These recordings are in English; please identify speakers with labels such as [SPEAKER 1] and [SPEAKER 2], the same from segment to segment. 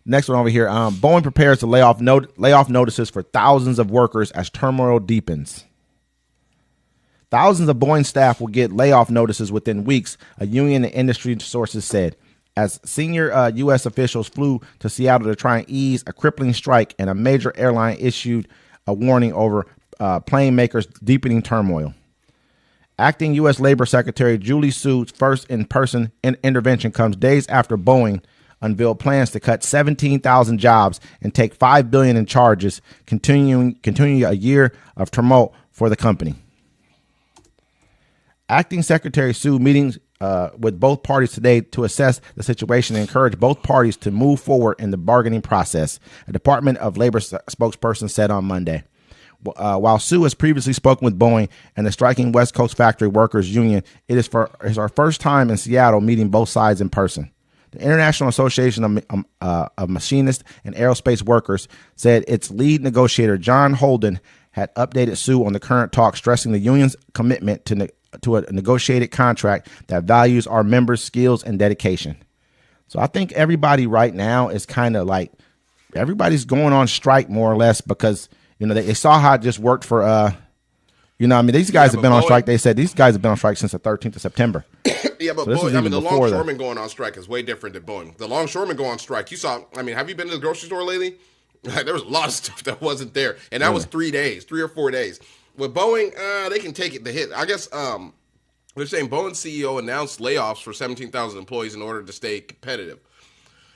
[SPEAKER 1] Next one over here. Boeing prepares to layoff notices for thousands of workers as turmoil deepens. Thousands of Boeing staff will get layoff notices within weeks, a union and industry sources said, as senior U.S. officials flew to Seattle to try and ease a crippling strike, and a major airline issued a warning over planemakers' deepening turmoil. Acting U.S. Labor Secretary Julie Su's first in-person intervention comes days after Boeing unveiled plans to cut 17,000 jobs and take $5 billion in charges, continuing a year of tumult for the company. Acting Secretary Su meetings with both parties today to assess the situation and encourage both parties to move forward in the bargaining process, a Department of Labor spokesperson said on Monday. While Su has previously spoken with Boeing and the striking West Coast Factory Workers Union, it is our first time in Seattle meeting both sides in person. The International Association of Machinists and Aerospace Workers said its lead negotiator, John Holden, had updated Su on the current talk, stressing the union's commitment to a negotiated contract that values our members' skills and dedication. So I think everybody right now is kind of like, everybody's going on strike more or less because, you know, they saw how it just worked for, these guys have been on strike. They said these guys have been on strike since the 13th of September.
[SPEAKER 2] Yeah, but so Boeing, the longshoremen going on strike is way different than Boeing. The longshoremen go on strike. You saw, have you been to the grocery store lately? There was a lot of stuff that wasn't there. And that was 3 or 4 days. With Boeing, they can take the hit. I guess they're saying Boeing CEO announced layoffs for 17,000 employees in order to stay competitive.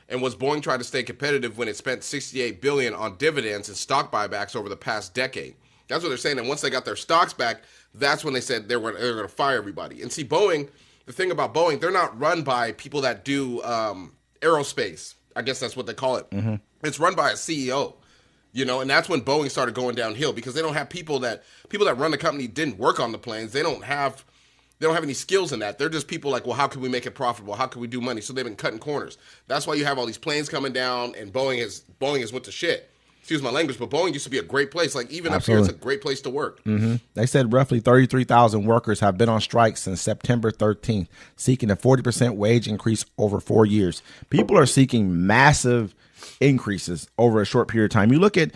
[SPEAKER 2] And was Boeing trying to stay competitive when it spent $68 billion on dividends and stock buybacks over the past decade? That's what they're saying. And once they got their stocks back, that's when they said they were going to fire everybody. And see, Boeing, the thing about Boeing, they're not run by people that do aerospace. I guess that's what they call it. Mm-hmm. It's run by a CEO. And that's when Boeing started going downhill because they don't have people that run the company didn't work on the planes. They don't have any skills in that. They're just people like, well, how can we make it profitable? How can we do money? So they've been cutting corners. That's why you have all these planes coming down, and Boeing has went to shit. Excuse my language, but Boeing used to be a great place. Like even Absolutely. Up here, it's a great place to work.
[SPEAKER 1] Mm-hmm. They said roughly 33,000 workers have been on strike since September 13th, seeking a 40% wage increase over 4 years. People are seeking massive increases over a short period of time. You look at,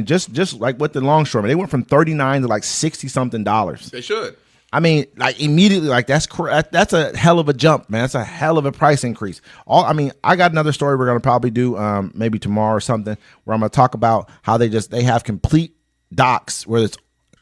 [SPEAKER 1] just like with the longshoremen, they went from 39 to like 60 something dollars.
[SPEAKER 2] They should.
[SPEAKER 1] Immediately, that's a hell of a jump, man. That's a hell of a price increase. I got another story we're going to probably do maybe tomorrow or something where I'm going to talk about how they have complete docks where it's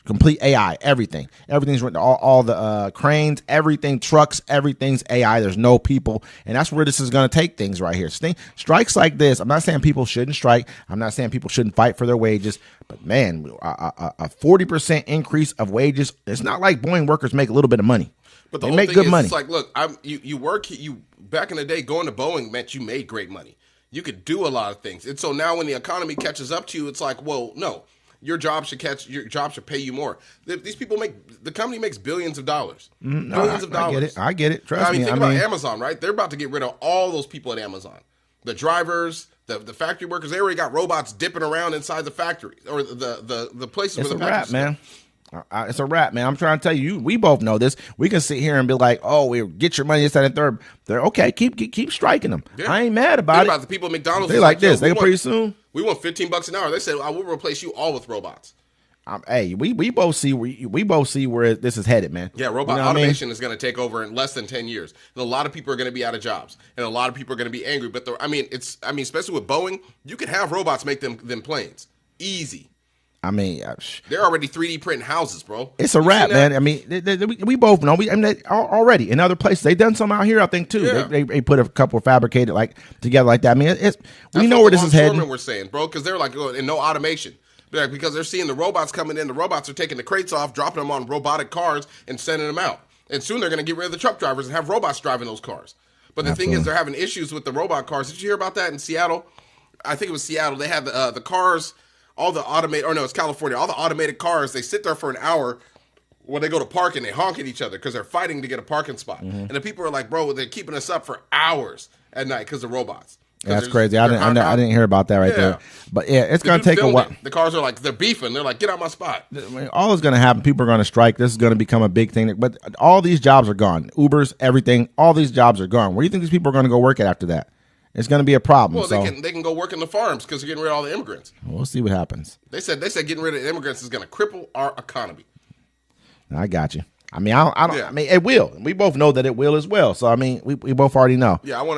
[SPEAKER 1] complete AI, everything's written, all the cranes, everything, trucks, everything's AI. There's no people. And that's where this is going to take things right here. Strikes like this. I'm not saying people shouldn't strike. I'm not saying people shouldn't fight for their wages, but man, a 40% increase of wages. It's not like Boeing workers make a little bit of money.
[SPEAKER 2] But they make good money. It's like, look, you back in the day, going to Boeing meant you made great money. You could do a lot of things. And so now when the economy catches up to you, it's like, well, no. Your job should pay you more. These people the company makes billions of dollars. Billions of dollars.
[SPEAKER 1] I get it. Trust me.
[SPEAKER 2] Think about Amazon, right? They're about to get rid of all those people at Amazon. The drivers, the factory workers, they already got robots dipping around inside the factory or the places where the factories.
[SPEAKER 1] Man. It's a wrap, man. I'm trying to tell you, we both know this. We can sit here and be like, "Oh, we get your money, this, that, and third." They're okay. Keep striking them. Yeah. I ain't mad about it.
[SPEAKER 2] About the people at McDonald's.
[SPEAKER 1] They like this. They pretty soon.
[SPEAKER 2] We want $15 an hour. They said, "I will replace you all with robots."
[SPEAKER 1] Hey, we both see where this is headed, man.
[SPEAKER 2] Yeah, robot automation is going to take over in less than 10 years, and a lot of people are going to be out of jobs, and a lot of people are going to be angry. But especially with Boeing, you can have robots make them planes easy.
[SPEAKER 1] They're
[SPEAKER 2] already 3D printing houses, bro.
[SPEAKER 1] It's a wrap, man. We both know. Already in other places, they done some out here, I think, too. Yeah. They put a couple fabricated together like that. We know where this is heading.
[SPEAKER 2] We're saying, bro, because they're like, and no automation. Because they're seeing the robots coming in. The robots are taking the crates off, dropping them on robotic cars, and sending them out. And soon they're going to get rid of the truck drivers and have robots driving those cars. But the thing is, they're having issues with the robot cars. Did you hear about that in Seattle? I think it was Seattle. They had the cars. It's California. All the automated cars, they sit there for an hour when they go to park and they honk at each other because they're fighting to get a parking spot. Mm-hmm. And the people are like, bro, they're keeping us up for hours at night because of robots.
[SPEAKER 1] That's crazy. I didn't hear about that there. But yeah, it's going to take a while.
[SPEAKER 2] The cars are like, they're beefing. They're like, get out my spot.
[SPEAKER 1] All is going to happen. People are going to strike. This is going to become a big thing. But all these jobs are gone. Ubers, everything, all these jobs are gone. Where do you think these people are going to go work at after that? it's going to be a problem.
[SPEAKER 2] Well, they can go work in the farms because they're getting rid of all the immigrants.
[SPEAKER 1] We'll see what happens.
[SPEAKER 2] They said getting rid of the immigrants is going to cripple our economy.
[SPEAKER 1] I got you. I mean, I don't. Yeah. I mean, it will. We both know that it will as well. So I mean, we both already know.
[SPEAKER 2] Yeah, I want.